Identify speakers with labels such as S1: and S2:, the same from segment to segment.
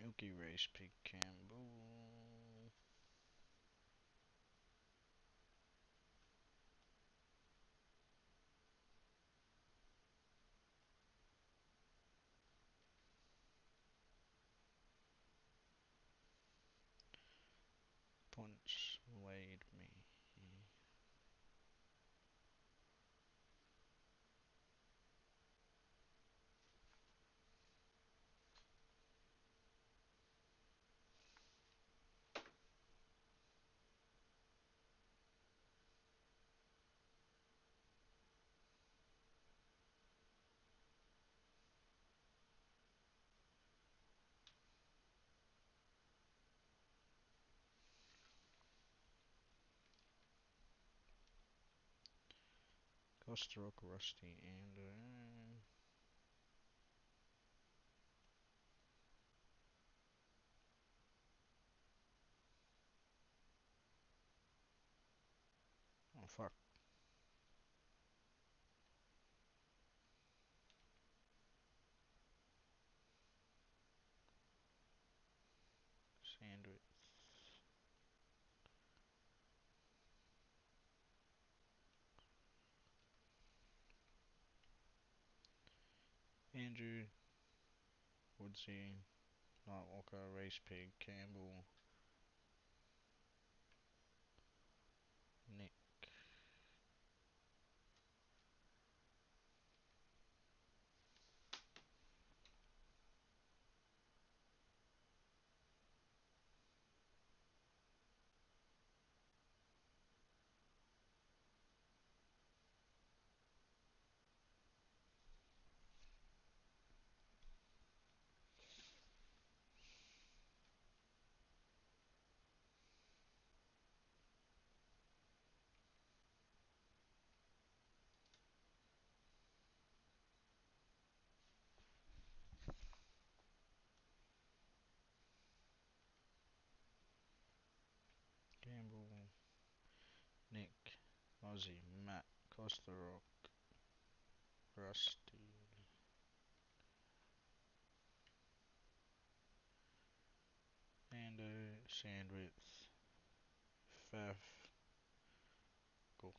S1: Milky Race Pig Campbell. Punch laid me. Costa Rock Rusty and oh fuck. Sandwich. Andrew, Woodsy, Nightwalker, Race Pig, Campbell, Nick. Campbell, Nick, Aussie, Matt, Costa Rock, Rusty, Ando, Sandwich, Faf, Gold.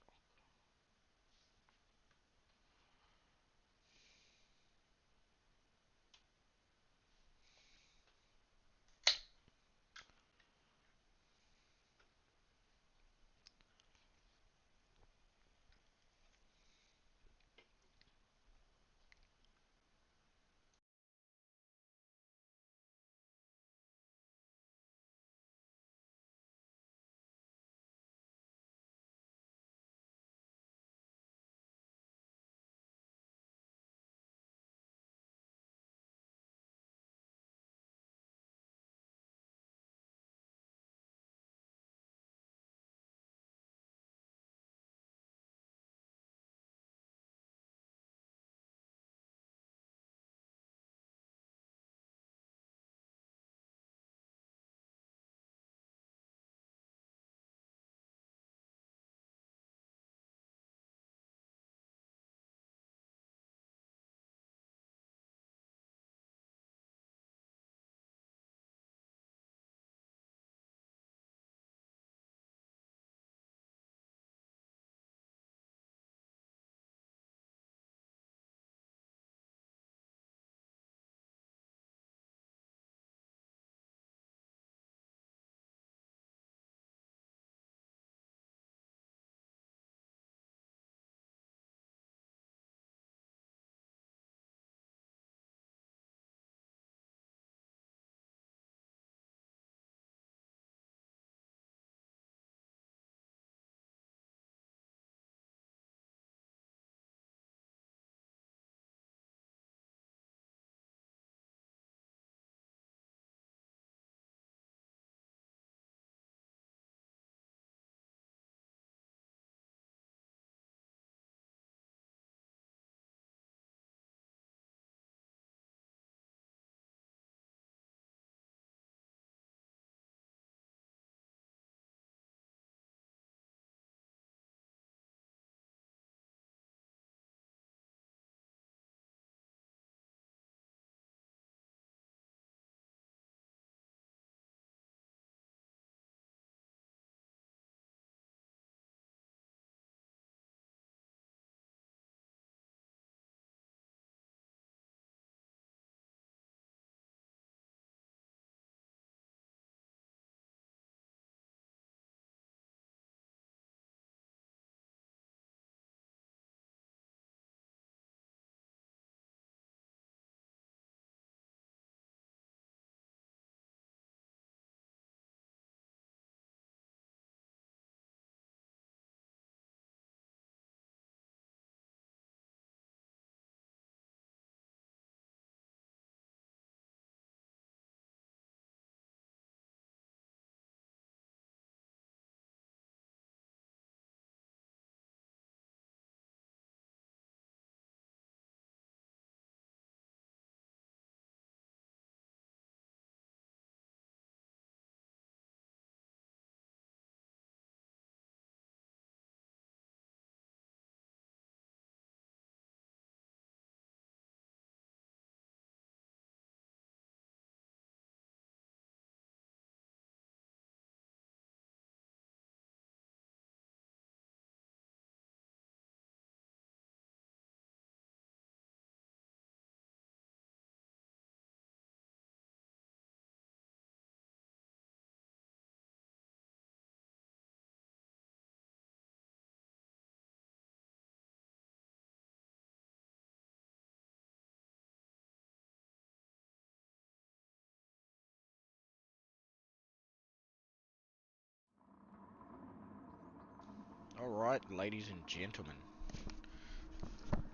S1: Alright, ladies and gentlemen.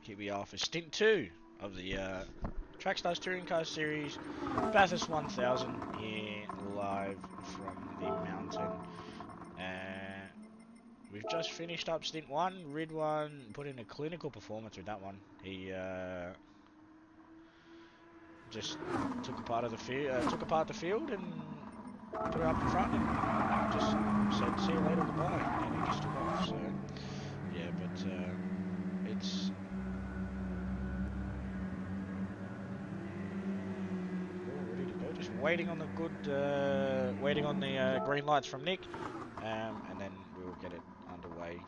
S1: Here we are for Stint 2 of the Trackstars Touring Car Series. Bathurst 1000 here live from the mountain. We've just finished up Stint 1. Ridwan put in a clinical performance with that one. He just took apart the field and put it up in front and just said see you later, goodbye, and he just took off. So yeah, but it's all ready to go. Just waiting on the green lights from Nick, and then we will get it underway.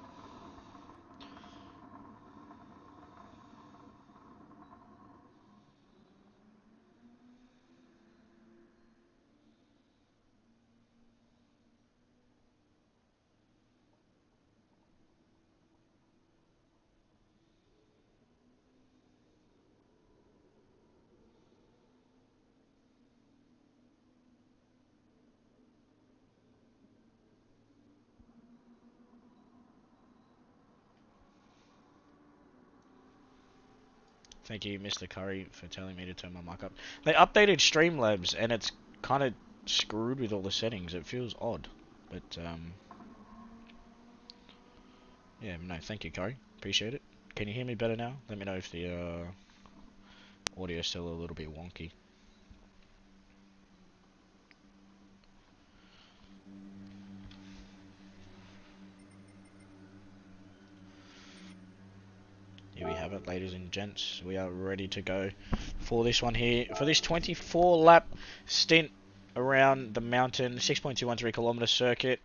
S1: Thank you, Mr. Curry, for telling me to turn my mic up. They updated Streamlabs, and it's kind of screwed with all the settings. It feels odd, but yeah, no, thank you, Curry. Appreciate it. Can you hear me better now? Let me know if the audio is still a little bit wonky. Here we have it, ladies and gents. We are ready to go for this one here. For this 24 lap stint around the mountain, 6.213 kilometer circuit,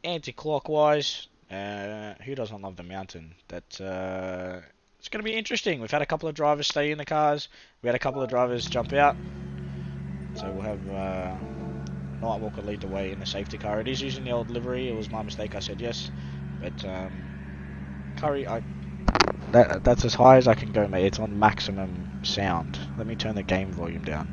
S1: anti-clockwise. Who doesn't love the mountain? It's going to be interesting. We've had a couple of drivers stay in the cars. We had a couple of drivers jump out. So we'll have Nightwalker lead the way in the safety car. It is using the old livery. It was my mistake. I said yes. But Curry, that's as high as I can go, mate. It's on maximum sound. Let me turn the game volume down.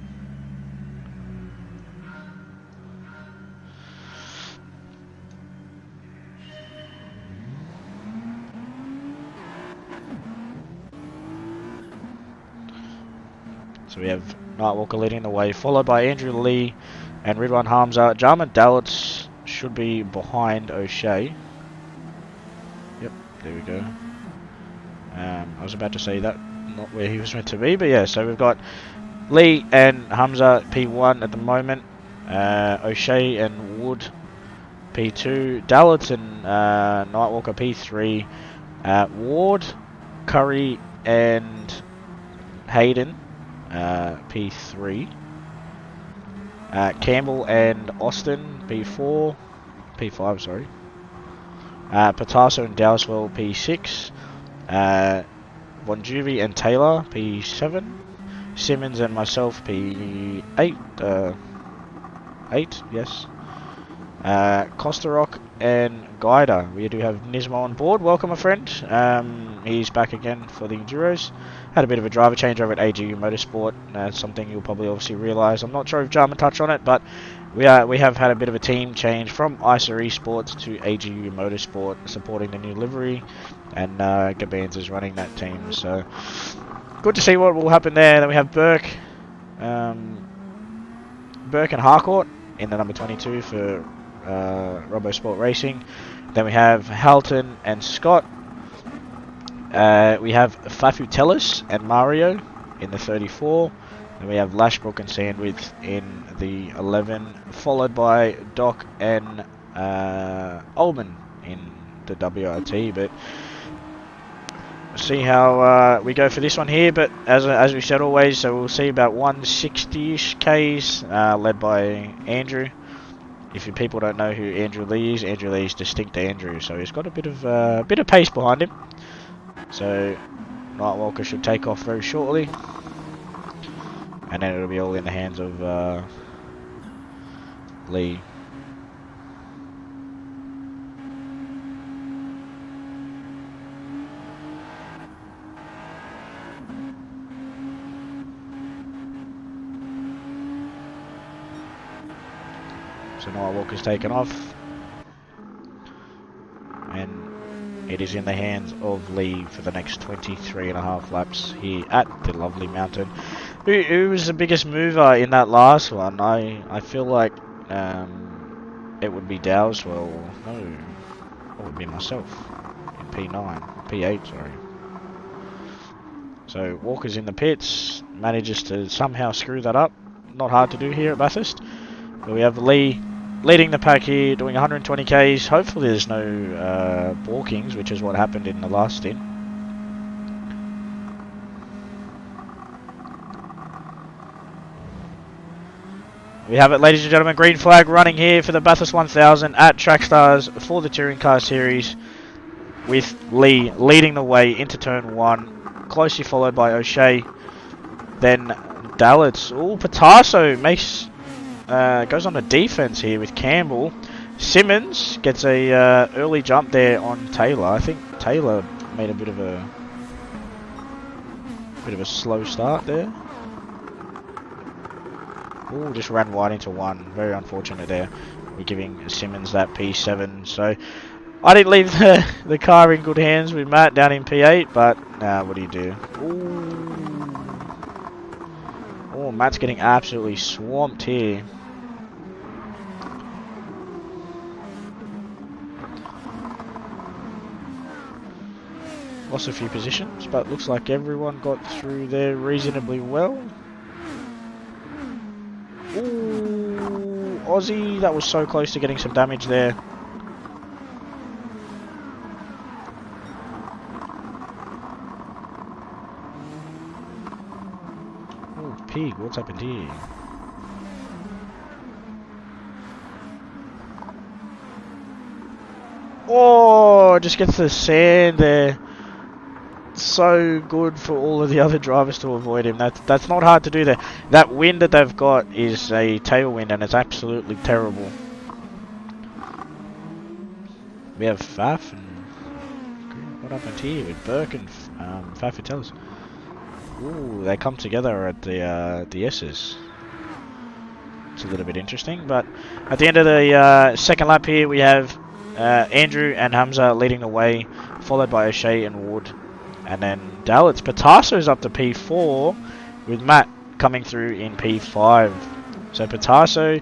S1: So we have Nightwalker leading the way, followed by Andrew Lee and Ridwan Hamza. Jarman Dalitz should be behind O'Shea. Yep, there we go. I was about to say that, not where he was meant to be, but yeah, so we've got Lee and Hamza P1 at the moment, O'Shea and Wood P2, Dalitz and Nightwalker P3, Ward, Curry and Hayden P3, Campbell and Austin P5, sorry, Patasso and Dowswell P6, Bonjuvi and Taylor P7, Simmons and myself P8, 8, yes. Kosterok and Guida. We do have Nismo on board. Welcome, my friend. He's back again for the Enduros. Had a bit of a driver change over at AGU Motorsport. Something you'll probably obviously realise. I'm not sure if Jarman touched on it, but we have had a bit of a team change from ISA Esports to AGU Motorsport, supporting the new livery, and Gabans is running that team. So good to see what will happen there. Then we have Burke and Harcourt in the number 22 for RoboSport Racing. Then we have Halton and Scott. We have Fafu Tellis and Mario in the 34. Then we have Lashbrook and Sandwith in the 11, followed by Doc and Ullman in the WRT. But we'll see how we go for this one here. But as we said always, so we'll see about 160-ish Ks, led by Andrew. If you people don't know who Andrew Lee is Distinct Andrew, so he's got a bit of pace behind him. So Nightwalker should take off very shortly, and then it'll be all in the hands of Lee. So Nightwalker's taken off, and it is in the hands of Lee for the next 23.5 laps here at the lovely mountain. Who was the biggest mover in that last one? I feel like it would be Dowswell. No, it would be myself in P9, P8, sorry. So Walker's in the pits, manages to somehow screw that up. Not hard to do here at Bathurst. But we have Lee leading the pack here, doing 120 Ks. Hopefully there's no balkings, which is what happened in the last stint. We have it, ladies and gentlemen, green flag running here for the Bathurst 1000 at Trackstars for the Touring Car Series, with Lee leading the way into turn 1, closely followed by O'Shea, then Dallets. Oh, Patasso makes goes on the defense here with Campbell. Simmons gets a early jump there on Taylor. I think Taylor made a bit of a slow start there. Oh, just ran wide into one. Very unfortunate there. We're giving Simmons that P7. So I didn't leave the car in good hands with Matt down in P8, but what do you do? Ooh. Oh, Matt's getting absolutely swamped here. Lost a few positions, but looks like everyone got through there reasonably well. Ooh, Aussie, that was so close to getting some damage there. Oh, Pig, what's happened here? Oh, just gets the sand there. So good for all of the other drivers to avoid him. That's not hard to do there. That wind that they've got is a tailwind and it's absolutely terrible. We have Faf and what happened here with Burke and Faf and Tellers. Ooh, they come together at the S's. It's a little bit interesting, but at the end of the second lap here we have Andrew and Hamza leading the way, followed by O'Shea and Wood. And then Dallets. Patasso's up to P4 with Matt coming through in P5. So Patasso,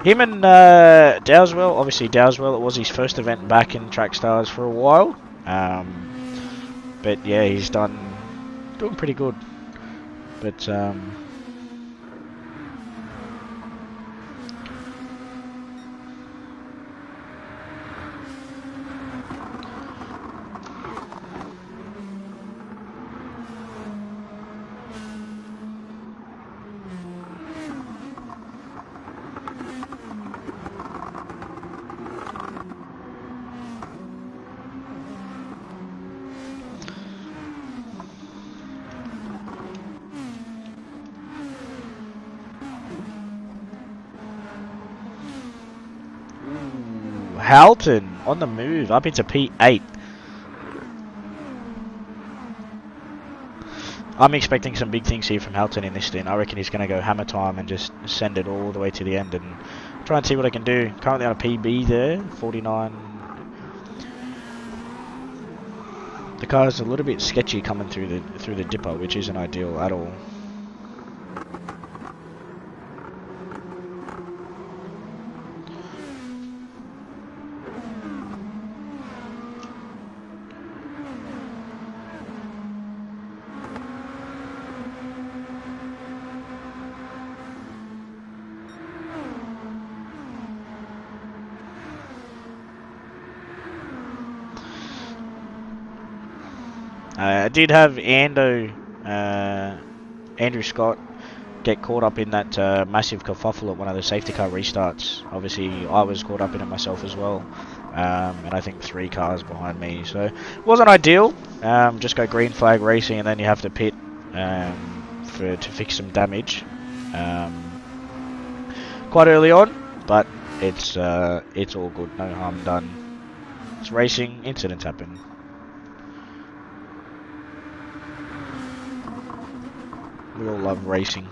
S1: him and Dowswell, obviously Dowswell, it was his first event back in Trackstars for a while. But yeah, he's doing pretty good. But Halton on the move up into P8. I'm expecting some big things here from Halton in this stint. I reckon he's going to go hammer time and just send it all the way to the end and try and see what I can do. Currently on a PB there, 49. The car's a little bit sketchy coming through the dipper, which isn't ideal at all. I did have Andrew Scott get caught up in that massive kerfuffle at one of the safety car restarts. Obviously, I was caught up in it myself as well, and I think 3 cars behind me. So it wasn't ideal. Just go green flag racing, and then you have to pit to fix some damage quite early on. But it's all good. No harm done. It's racing. Incidents happen. We all love racing.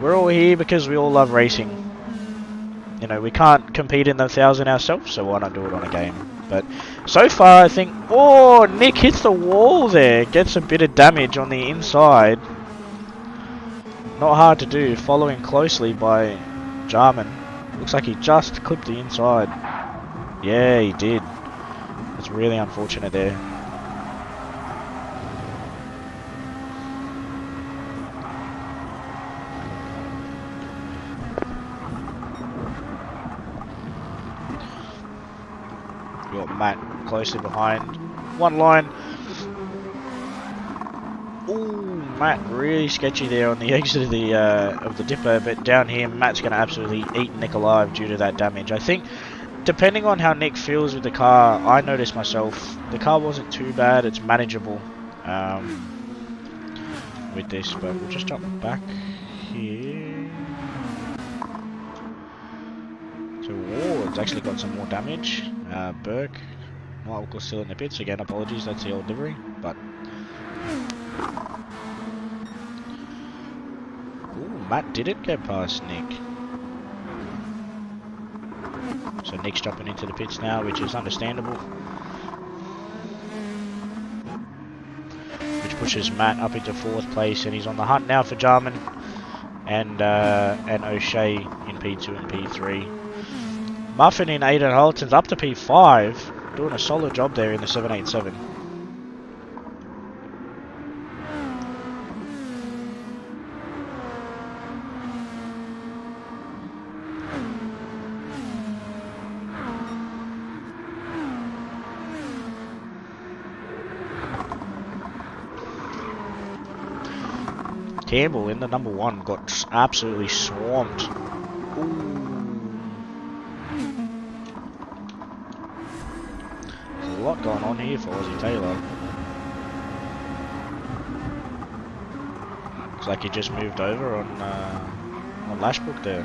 S1: We're all here because we all love racing. you know, we can't compete in the 1,000 ourselves, so why not do it on a game? But so far, I think... Oh, Nick hits the wall there. Gets a bit of damage on the inside. Not hard to do, following closely by Jarman. Looks like he just clipped the inside. Yeah, he did. That's really unfortunate there. We got Matt closely behind. One line. Ooh, Matt really sketchy there on the exit of the dipper, but down here Matt's going to absolutely eat Nick alive due to that damage. I think, depending on how Nick feels with the car, I noticed myself, the car wasn't too bad, it's manageable with this, but we'll just jump back here. So Ward's actually got some more damage. Burke, Michael's still in the pits, again apologies, that's the old livery, but... Ooh, Matt didn't get past Nick. So Nick's jumping into the pits now, which is understandable. Which pushes Matt up into 4th place, and he's on the hunt now for Jarman and O'Shea in P2 and P3. Muffin in Aidan Halton's up to P5, doing a solid job there in the 787. Campbell in the number 1 got absolutely swamped. Ooh. There's a lot going on here for Aussie Taylor. Looks like he just moved over on Lashbrook there.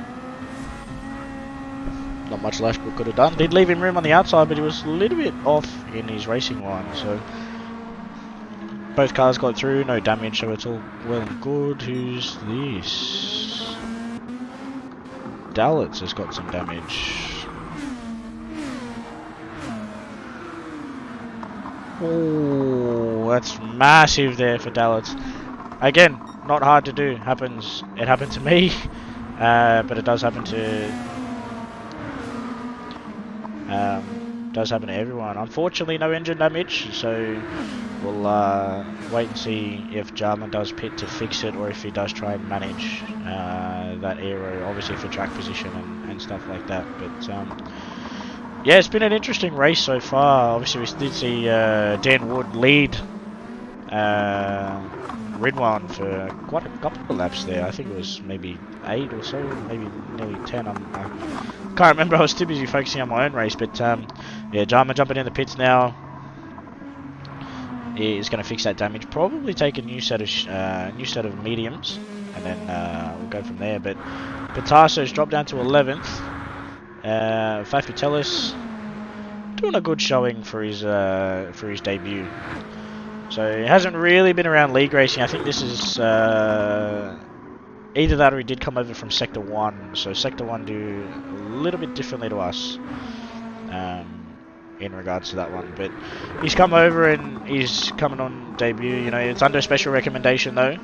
S1: Not much Lashbrook could have done. Did leave him room on the outside, but he was a little bit off in his racing line, so... Both cars got through, no damage, so it's all well and good. Who's this? Dallets has got some damage. Oh, that's massive there for Dallets. Again, not hard to do. It happened to me, but it does happen to everyone. Unfortunately, no engine damage, so we'll wait and see if Jarman does pit to fix it, or if he does try and manage that aero, obviously for track position and stuff like that. But yeah, it's been an interesting race so far. Obviously, we did see Dan Wood lead Ridwan for quite a couple of laps there. I think it was maybe 8 or so, maybe nearly 10. I can't remember, I was too busy focusing on my own race, but yeah, Jarman jumping in the pits now. Is going to fix that damage, probably take a new set of mediums, and then we'll go from there. But Bathurst's dropped down to 11th. Fafitellis doing a good showing for his debut. So he hasn't really been around league racing. I think this is either that or he did come over from Sector 1. So Sector 1 do a little bit differently to us in regards to that one. But he's come over and he's coming on debut. You know, it's under special recommendation though.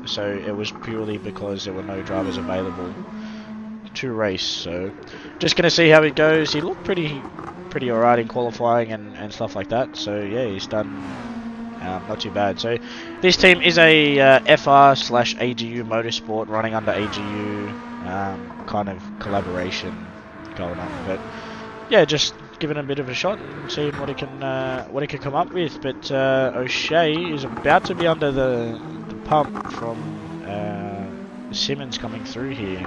S1: So it was purely because there were no drivers available to race. So just gonna see how it goes. He looked pretty alright in qualifying and stuff like that. So yeah, he's done not too bad. So this team is a FR/AGU motorsport running under AGU kind of collaboration going on. But yeah, just giving it a bit of a shot and seeing what it can come up with. But O'Shea is about to be under the pump from Simmons coming through here.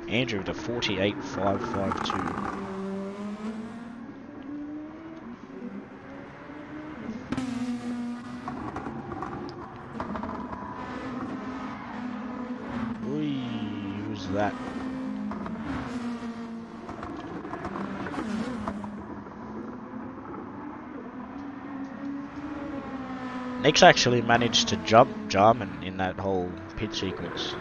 S1: Andrew with a 48.552. Nick's actually managed to jump Jarman in that whole pit sequence.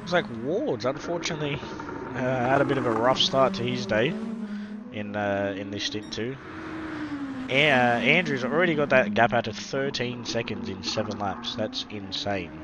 S1: Looks like Ward's unfortunately had a bit of a rough start to his day in this stint too. Andrew's already got that gap out to 13 seconds in 7 laps. That's insane.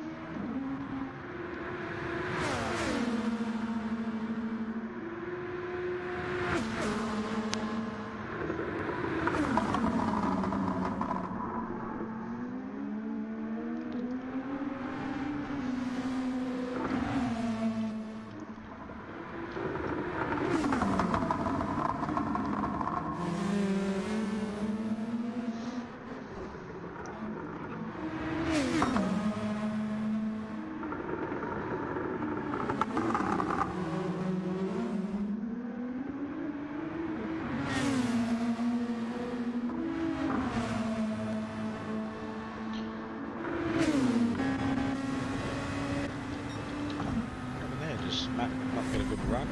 S1: Not get a good run.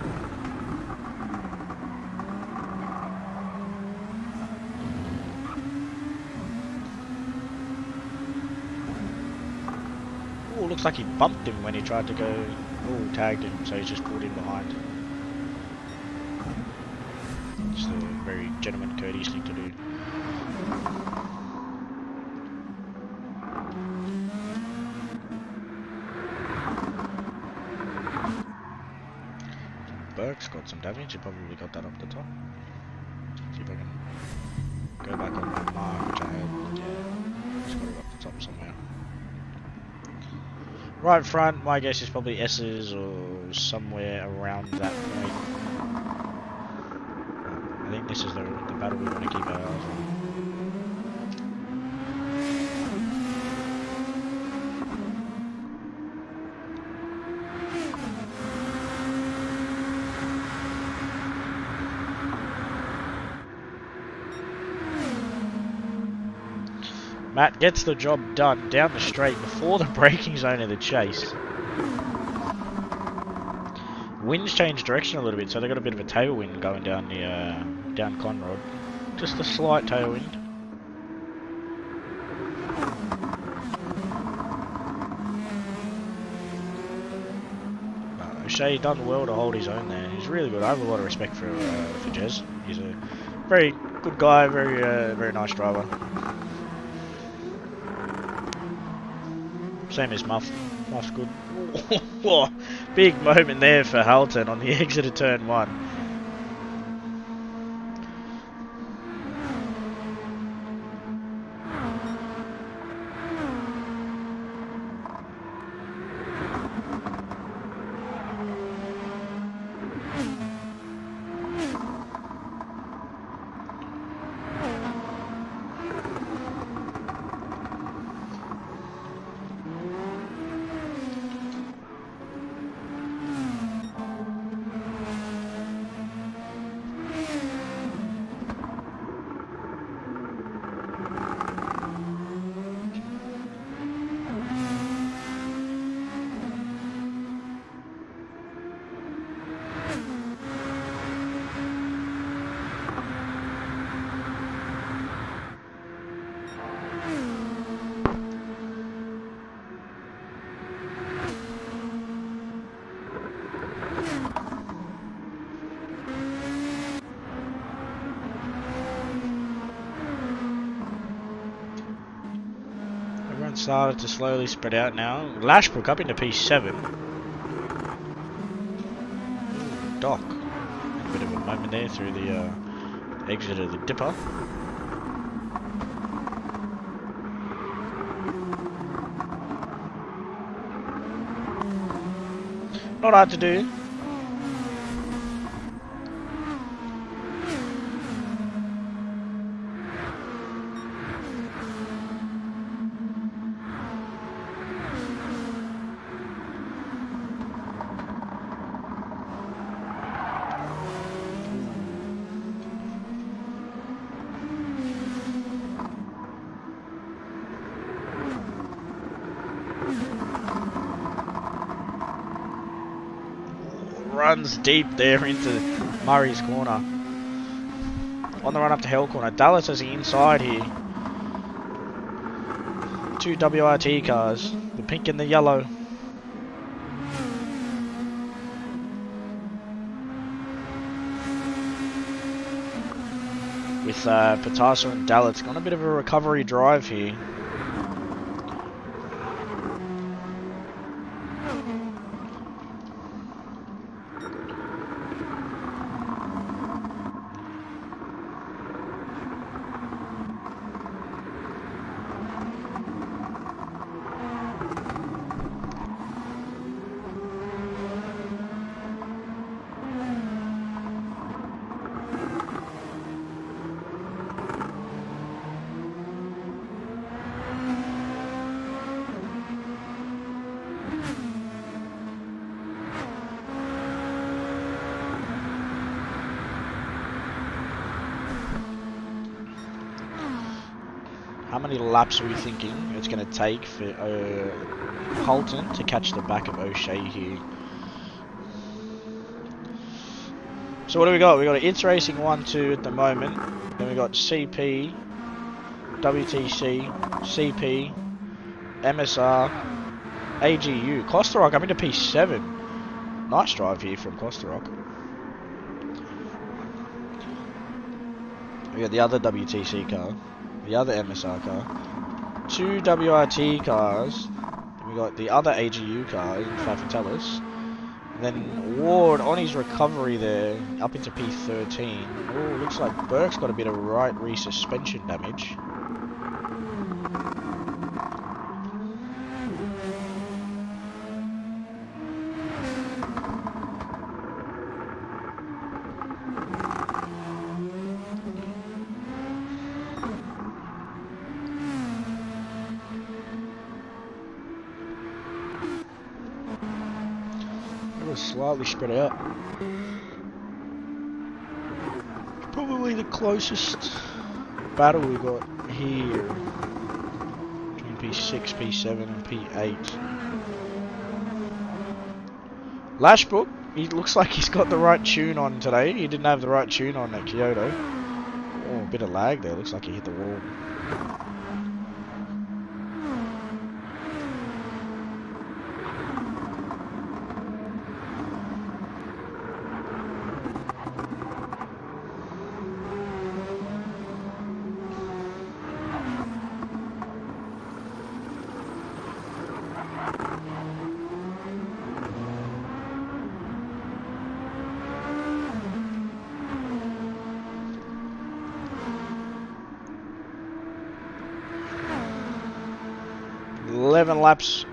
S1: Oh, looks like he bumped him when he tried to go. Oh, tagged him, so he's just pulled in behind. It's a very gentleman courteous thing to do. Burke's got some damage, he probably got that up the top. See if I can go back on my mark, which I had. Yeah, just got it up the top somewhere. Right front, my guess is probably S's or somewhere around that point. I think this is the battle we want to keep our eyes on. Matt gets the job done down the straight before the braking zone of the chase. Wind's changed direction a little bit, so they got a bit of a tailwind going down the down Conrod. Just a slight tailwind. O'Shea done well to hold his own there. He's really good. I have a lot of respect for Jez. He's a very good guy, very nice driver. Same as Muff. Muff's good. Big moment there for Halton on the exit of turn 1. Started to slowly spread out now. Lashbrook up into P7. Doc. a bit of a moment there through the exit of the dipper. Not hard to do. Runs deep there into Murray's corner. On the run up to Hell corner. Dallas has the inside here. 2 WRT cars. The pink and the yellow. With Patasso and Dallas. Got a bit of a recovery drive here. How many laps are we thinking it's going to take for Holton to catch the back of O'Shea here? So what do we got? We got It's Racing 1-2 at the moment. Then we got CP, WTC, CP, MSR, AGU. Costa Rock up into P7. Nice drive here from Costa Rock. We got the other WTC car. The other MSR car, 2 WRT cars, we got the other AGU car in Fafatellis, then Ward on his recovery there, up into P13. Oh, looks like Burke's got a bit of right rear suspension damage. Slightly spread out. Probably the closest battle we got here between P6, P7 and P8. Lashbrook, he looks like he's got the right tune on today. He didn't have the right tune on at Kyoto. Oh, a bit of lag there. Looks like he hit the wall. Laps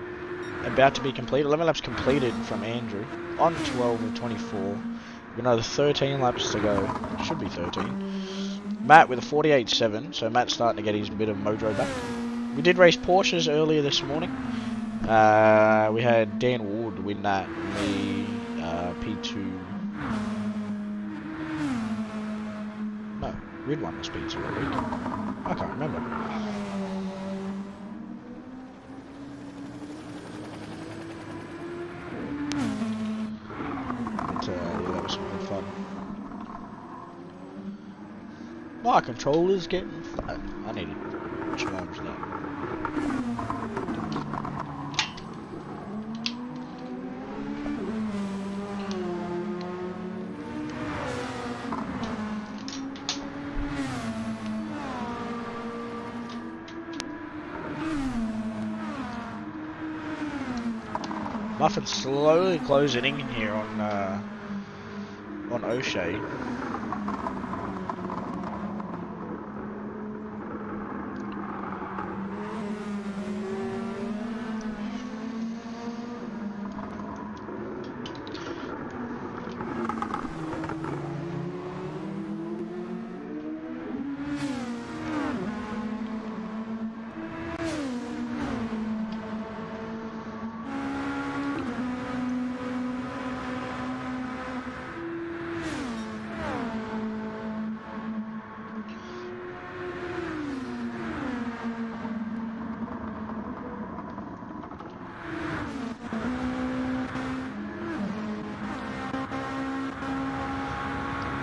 S1: about to be completed. 11 laps completed from Andrew on 12 of 24. We've another 13 laps to go. Should be 13. Matt with a 48.7, so Matt's starting to get his bit of mojo back. We did race Porsches earlier this morning. We had Dan Ward win that in the P2. No, Ridwan was P2 I think. I can't remember. Yeah, that was some good fun. My controller's getting flat. I need to change that. Muffin slowly closing in here on on O'Shea.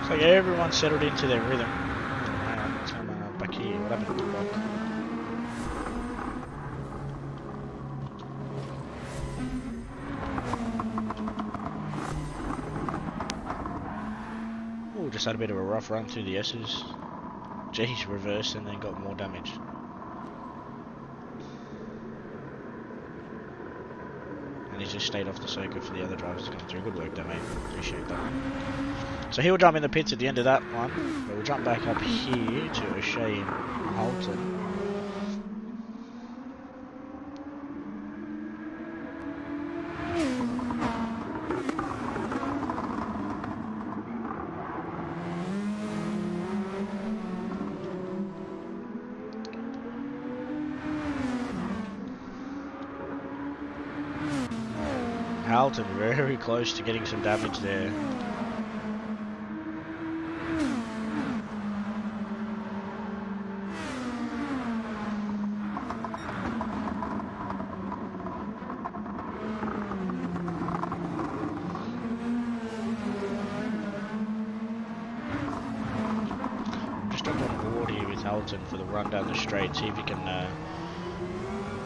S1: It's like everyone settled into their rhythm. Back here, what happened to the block? Oh, just had a bit of a rough run through the S's. Jeez, reversed and then got more damage. And he's just stayed off the circuit for the other drivers to come through. Good work there, mate. Appreciate that. So he'll jump in the pits at the end of that one, but we'll jump back up here to O'Shea and Halton. Halton very close to getting some damage there. Just up on board here with Halton for the run down the straight, see if he can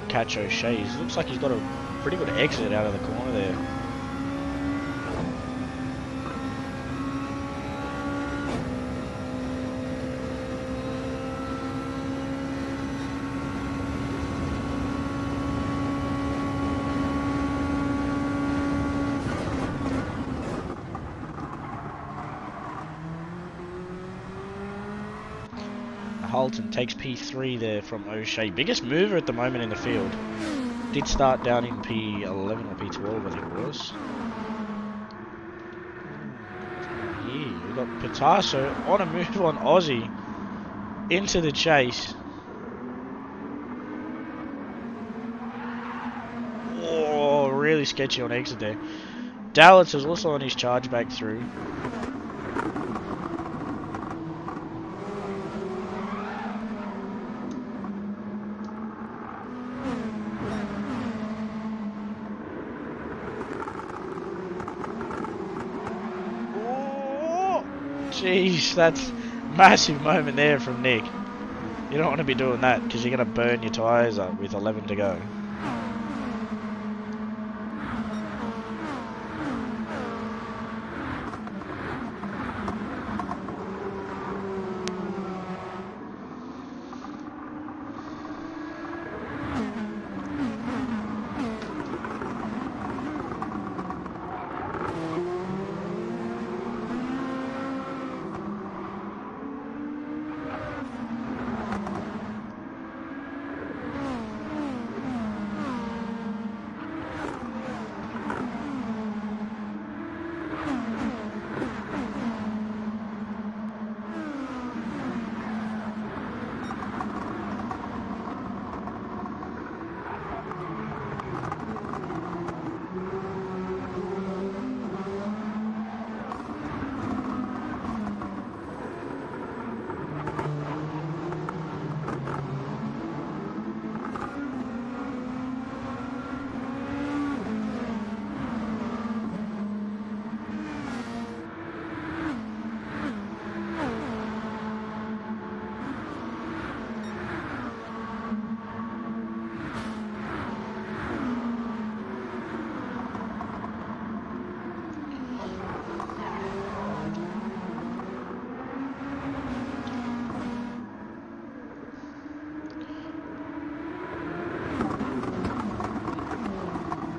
S1: catch O'Shea's. Looks like he's got a pretty good exit out of the corner there. Halton takes P3 there from O'Shea. Biggest mover at the moment in the field. Did start down in P11 or P12, I think it was. Here, we've got Pitasso on a move on Aussie into the chase. Oh, really sketchy on exit there. Dallas is also on his charge back through. Jeez, that's a massive moment there from Nick. You don't want to be doing that because you're going to burn your tyres up with 11 to go.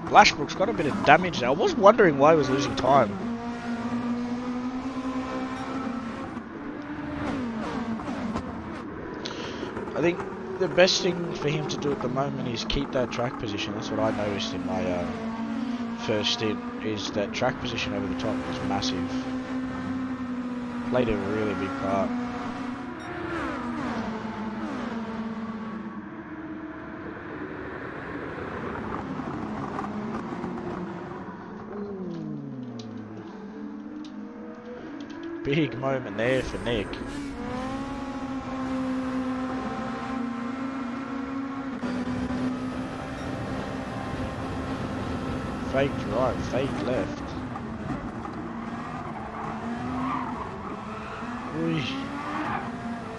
S1: Lashbrook's got a bit of damage there. I was wondering why he was losing time. I think the best thing for him to do at the moment is keep that track position. That's what I noticed in my first stint, is that track position over the top was massive. Played a really big part. Big moment there for Nick. Fake right, fake left. Ui.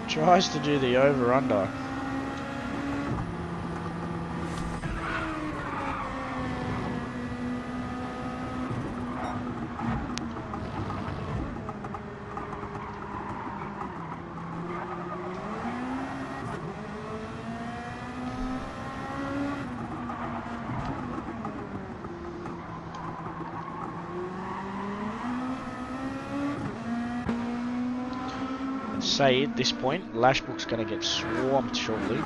S1: Tries to do the over-under. Say at this point, Lashbrook's going to get swamped shortly.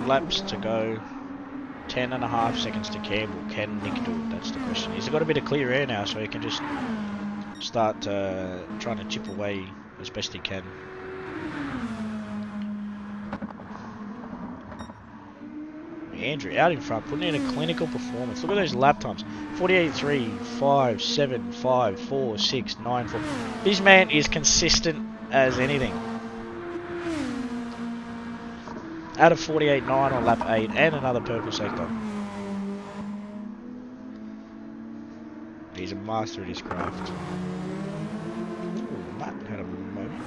S1: Laps to go, 10.5 seconds to Campbell. Can Nick do it? That's the question. He's got a bit of clear air now, so he can just start trying to chip away as best he can. Andrew out in front, putting in a clinical performance. Look at those lap times: 48.3, 5, 7, 5, 4, 6, 9, 4. This man is consistent as anything. Out of 48.9 on lap 8 and another purple sector. He's a master at his craft. Ooh, Matt had a moment.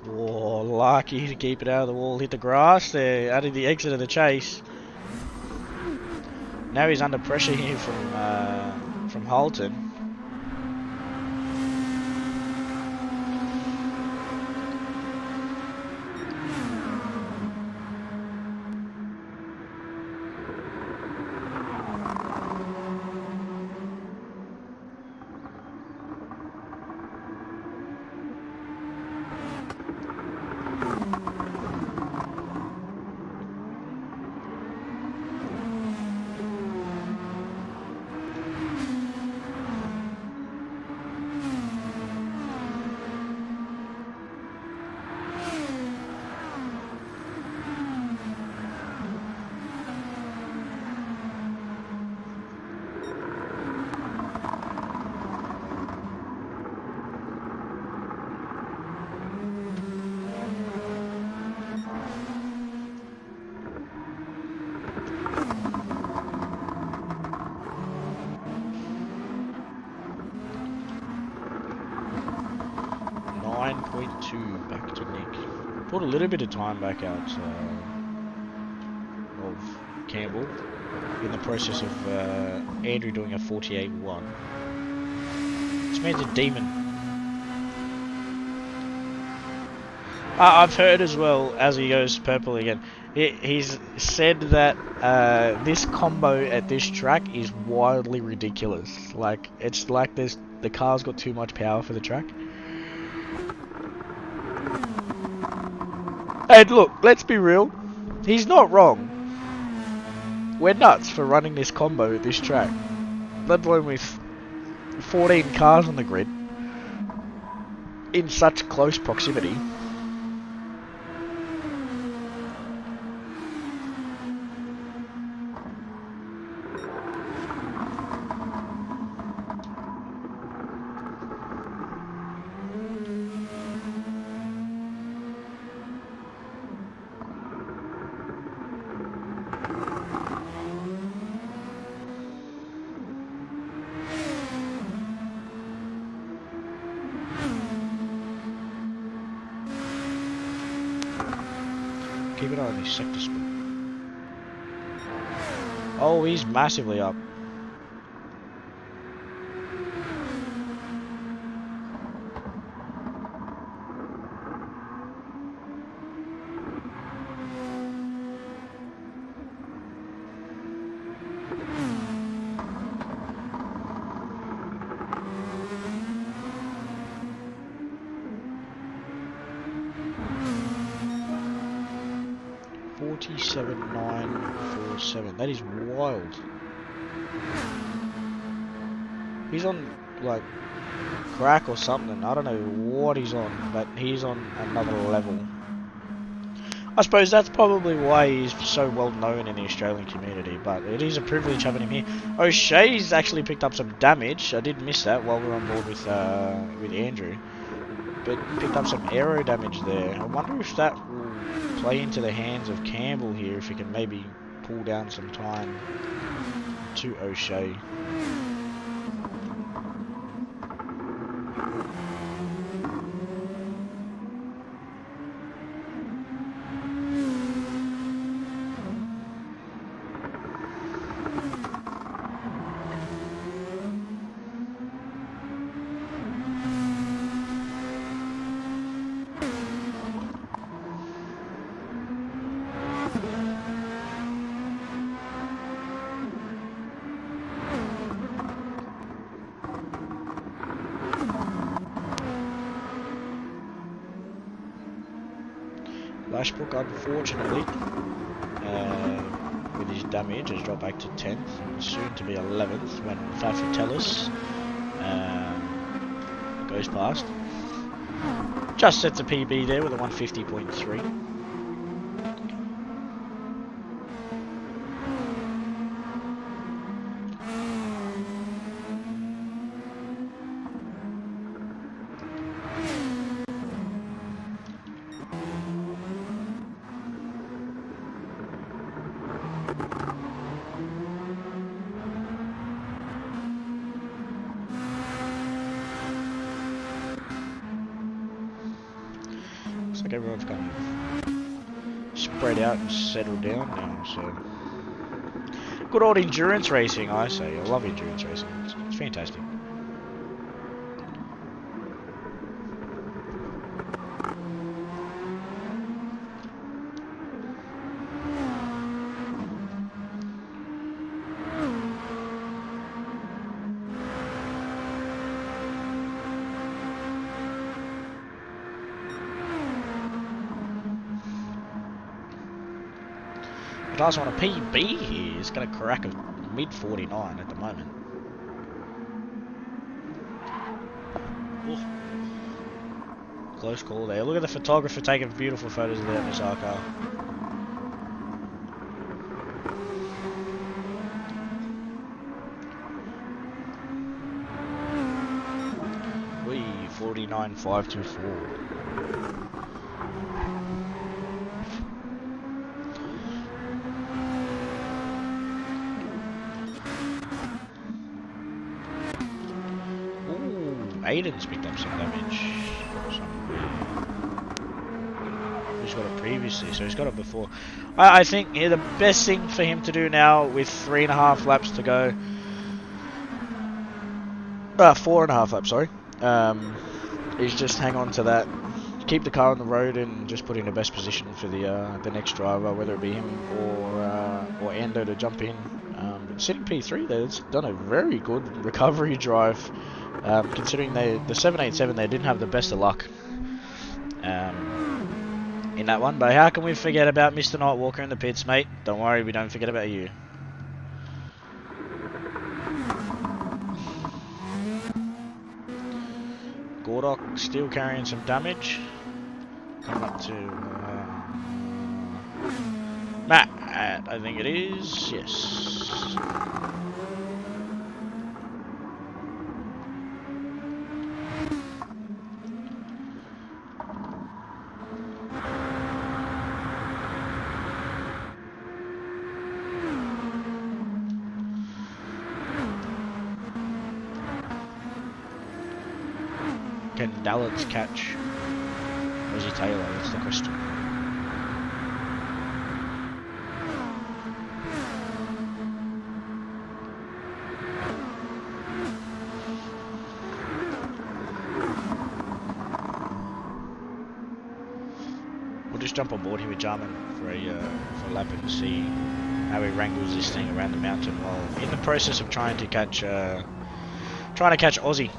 S1: Oh, lucky to keep it out of the wall. Hit the grass there, out of the exit of the chase. Now he's under pressure here from Holton. Back to Nick. Put a little bit of time back out of Campbell in the process of Andrew doing a 48.1. This man's a demon. I've heard as well, as he goes purple again, he's said that this combo at this track is wildly ridiculous. Like, it's like the car's got too much power for the track. And look, let's be real. He's not wrong. We're nuts for running this combo at this track. Let alone with 14 cars on the grid. In such close proximity. Keep an eye on his sector split. Oh, he's massively up. $47,947. That is wild. He's on like crack or something. I don't know what he's on, but he's on another level. I suppose that's probably why he's so well known in the Australian community, but it is a privilege having him here. O'Shea's actually picked up some damage. I did miss that while we were on board with Andrew. But picked up some aero damage there. I wonder if that will play into the hands of Campbell here, if he can maybe pull down some time to O'Shea. Lashbrook, unfortunately, with his damage, has dropped back to 10th, soon to be 11th when Fafatellis goes past. Just sets a PB there with a 150.3. Looks like everyone's kind of spread out and settled down now, so good old endurance racing, I say. I love endurance racing. It's fantastic. Last one, a PB here. It's got a crack of mid 49 at the moment. Ooh. Close call there. Look at the photographer taking beautiful photos of that Miss car. We 49.524. Aiden's picked up some damage. He's got it previously, so he's got it before. I think the best thing for him to do now with 3.5 laps to go, 4.5 laps, sorry, is just hang on to that, keep the car on the road, and just put in the best position for the next driver, whether it be him or Endo to jump in. Sitting P3 there, it's done a very good recovery drive. Considering the 787 they didn't have the best of luck in that one. But how can we forget about Mr. Nightwalker in the pits, mate? Don't worry, we don't forget about you. Gordok still carrying some damage. Come up to Matt, I think it is. Yes. Can Dallas catch Rosie Taylor? That's the question. We'll just jump on board here with Jarman for a lap and see how he wrangles this thing around the mountain while in the process of trying to catch Aussie.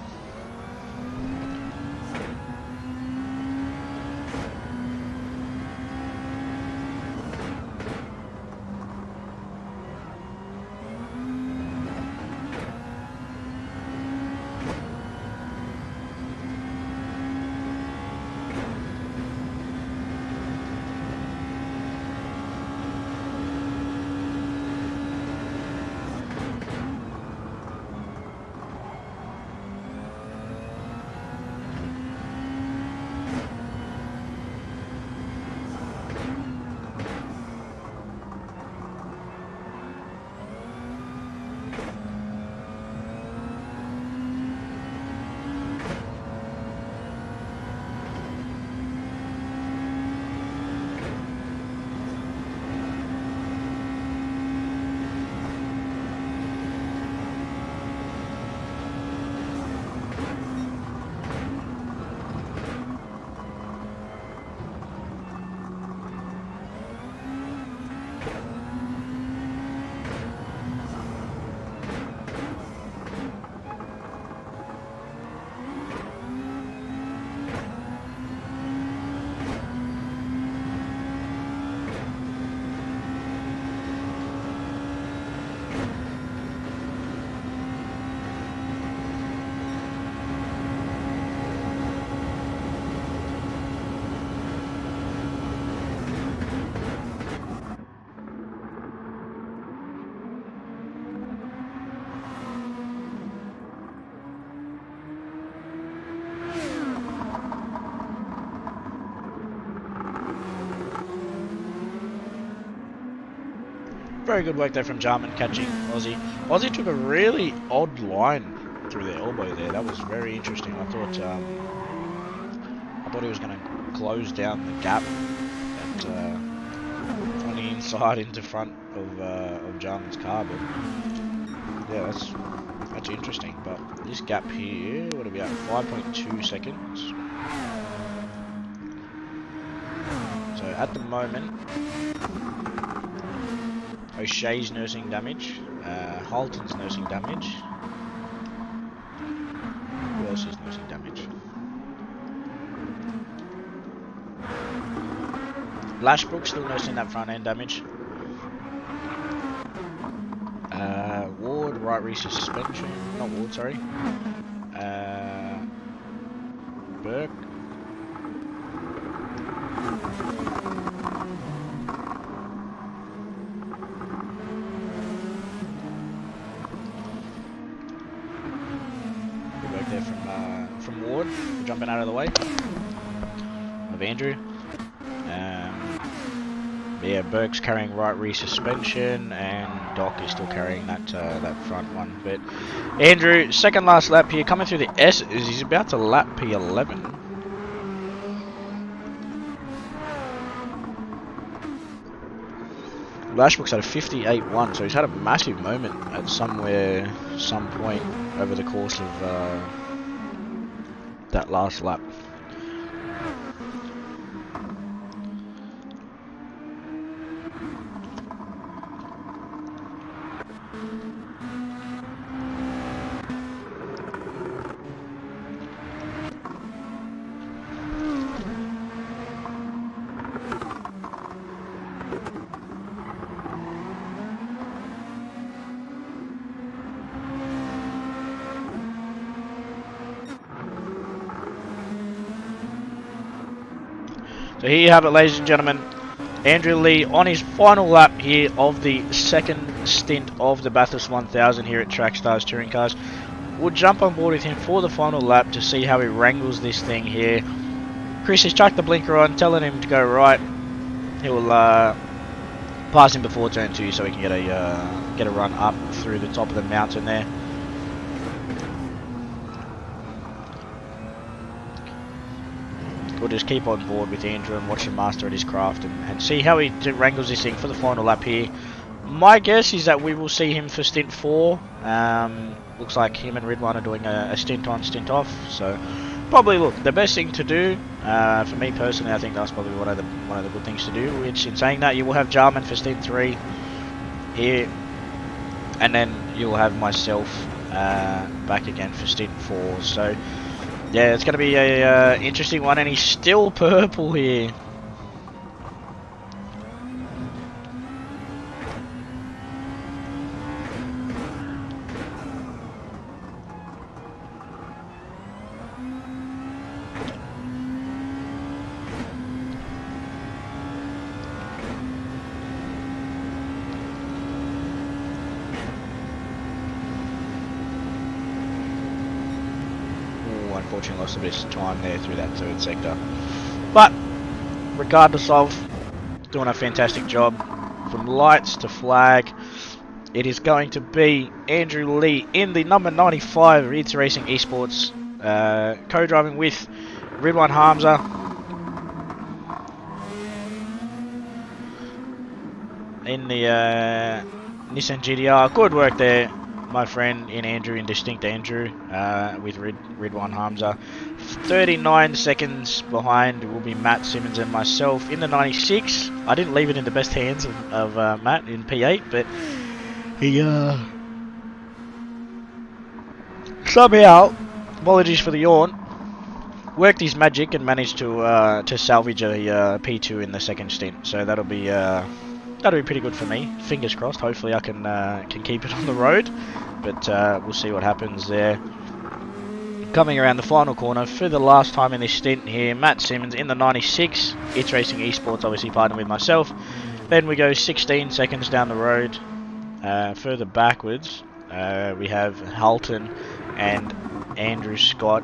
S1: Very good work there from Jarman catching Aussie. Aussie took a really odd line through the elbow there. That was very interesting. I thought he was going to close down the gap on the inside into front of Jarman's car. But yeah, that's interesting. But this gap here, what are we at? 5.2 seconds. So at the moment, O'Shea's nursing damage, Halton's nursing damage. Who else is nursing damage? Lashbrook still nursing that front end damage. Ward, right rear suspension. Not Ward, sorry. Burke. From Ward, jumping out of the way of Andrew. Yeah, Burke's carrying right rear suspension, and Doc is still carrying that front one. But Andrew, second last lap here, coming through the S's. He's about to lap P11. Lashbrook's had a 58.1, so he's had a massive moment at some point over the course of that last lap. So here you have it, ladies and gentlemen. Andrew Lee on his final lap here of the second stint of the Bathurst 1000 here at Trackstars Touring Cars. We'll jump on board with him for the final lap to see how he wrangles this thing here. Chris has chucked the blinker on, telling him to go right. He'll pass him before turn 2 so he can get a run up through the top of the mountain there. We'll just keep on board with Andrew and watch him master at his craft and see how he wrangles this thing for the final lap here. My guess is that we will see him for stint 4. Looks like him and Ridwan are doing a stint on, stint off. So probably, look, the best thing to do for me personally, I think that's probably one of the good things to do. Which, in saying that, you will have Jarman for stint 3 here, and then you will have myself back again for stint 4. So yeah, it's going to be a interesting one, and he's still purple here. Unfortunately lost a bit of time there through that third sector, but regardless of, doing a fantastic job from lights to flag. It is going to be Andrew Lee in the number 95 Ridge Racing Esports, co-driving with Ridwan Hamza. In the Nissan GTR. Good work there, my friend, in Andrew, in Distinct Andrew, with Ridwan Hamza. 39 seconds behind will be Matt Simmons and myself in the 96. I didn't leave it in the best hands of Matt in P8, but he somehow, apologies for the yawn, worked his magic and managed to salvage a P2 in the second stint. So that'll be pretty good for me. Fingers crossed. Hopefully I can keep it on the road, but we'll see what happens there. Coming around the final corner for the last time in this stint here, Matt Simmons in the 96. It's Racing Esports, obviously partnered with myself. Then we go 16 seconds down the road. Further backwards, we have Halton and Andrew Scott.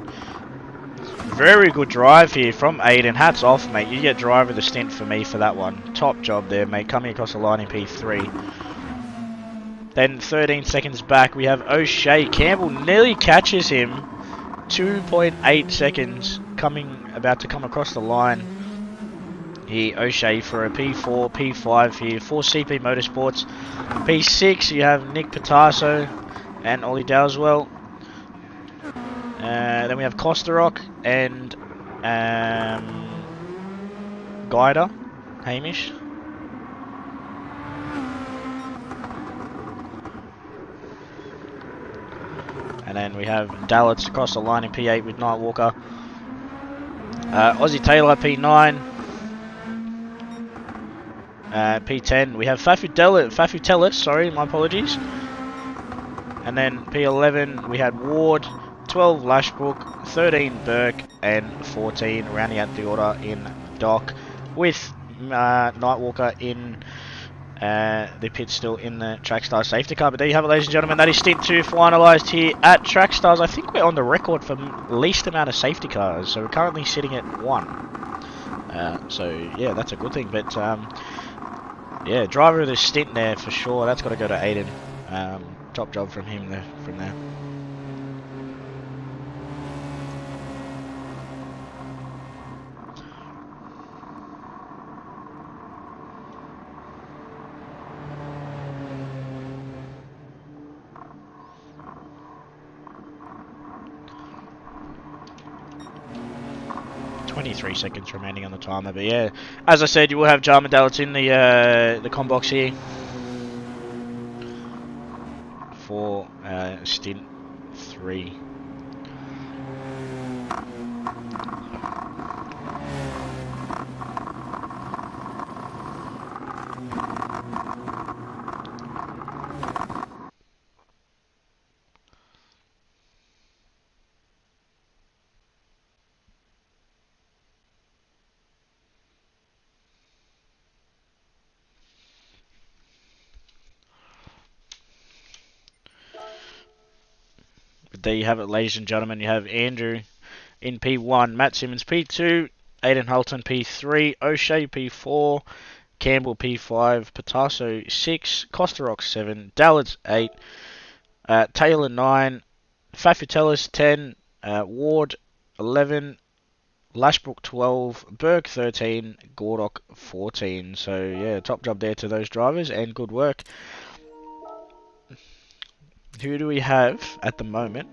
S1: Very good drive here from Aiden. Hats off, mate. You get driver of the stint for me for that one. Top job there, mate. Coming across the line in P3. Then 13 seconds back, we have O'Shea. Campbell nearly catches him. 2.8 seconds about to come across the line. Here, O'Shea for a P4, P5 here for CP Motorsports. P6, you have Nick Patasso and Ollie Dowswell. Then we have Kosterok and Guider, Hamish. And then we have Dallets across the line in P8 with Nightwalker. Aussie Taylor, P9. P10, we have Fafu Tellis, sorry, my apologies. And then P11, we had Ward, 12 Lashbrook, 13 Burke, and 14 rounding out the order in Dock, with Nightwalker in the pit still in the Trackstar safety car. But there you have it, ladies and gentlemen. That is stint 2 finalised here at Trackstars. I think we're on the record for least amount of safety cars, so we're currently sitting at 1. So yeah, that's a good thing. But yeah, driver of the stint there for sure. That's got to go to Aiden. Top job from him there. From there. .3 seconds remaining on the timer, but yeah, as I said, you will have Jarman Dallets in the com box here for stint 3. there you have it, ladies and gentlemen. You have Andrew in P1, Matt Simmons P2, Aidan Hulton P3, O'Shea P4, Campbell P5, Patasso 6, Costarock 7, Dallas 8, Taylor 9, Fafitellis 10, Ward 11, Lashbrook 12, Burke 13, Gordock 14. So yeah, top job there to those drivers and good work. Who do we have at the moment?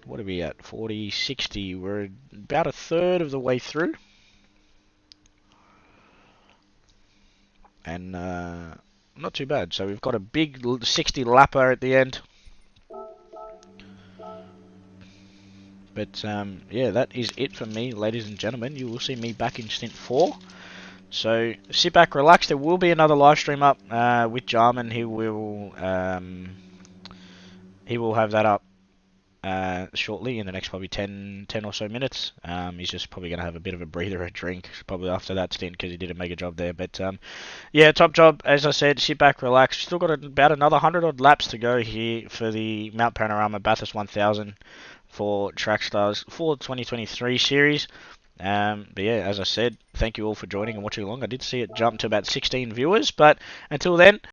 S1: What are we at? 40, 60. We're about a third of the way through. And not too bad. So we've got a big 60 lapper at the end. But yeah, that is it for me, ladies and gentlemen. You will see me back in Stint 4. So sit back, relax. There will be another live stream up with Jarman. He will have that up shortly in the next probably 10 or so minutes. He's just probably going to have a bit of a breather, a drink, probably after that stint because he did a mega job there. But yeah, top job. As I said, sit back, relax. Still got about another 100 odd laps to go here for the Mount Panorama Bathurst 1000 for Trackstars for the 2023 series. But yeah, as I said, thank you all for joining and watching along. I did see it jump to about 16 viewers, but until then,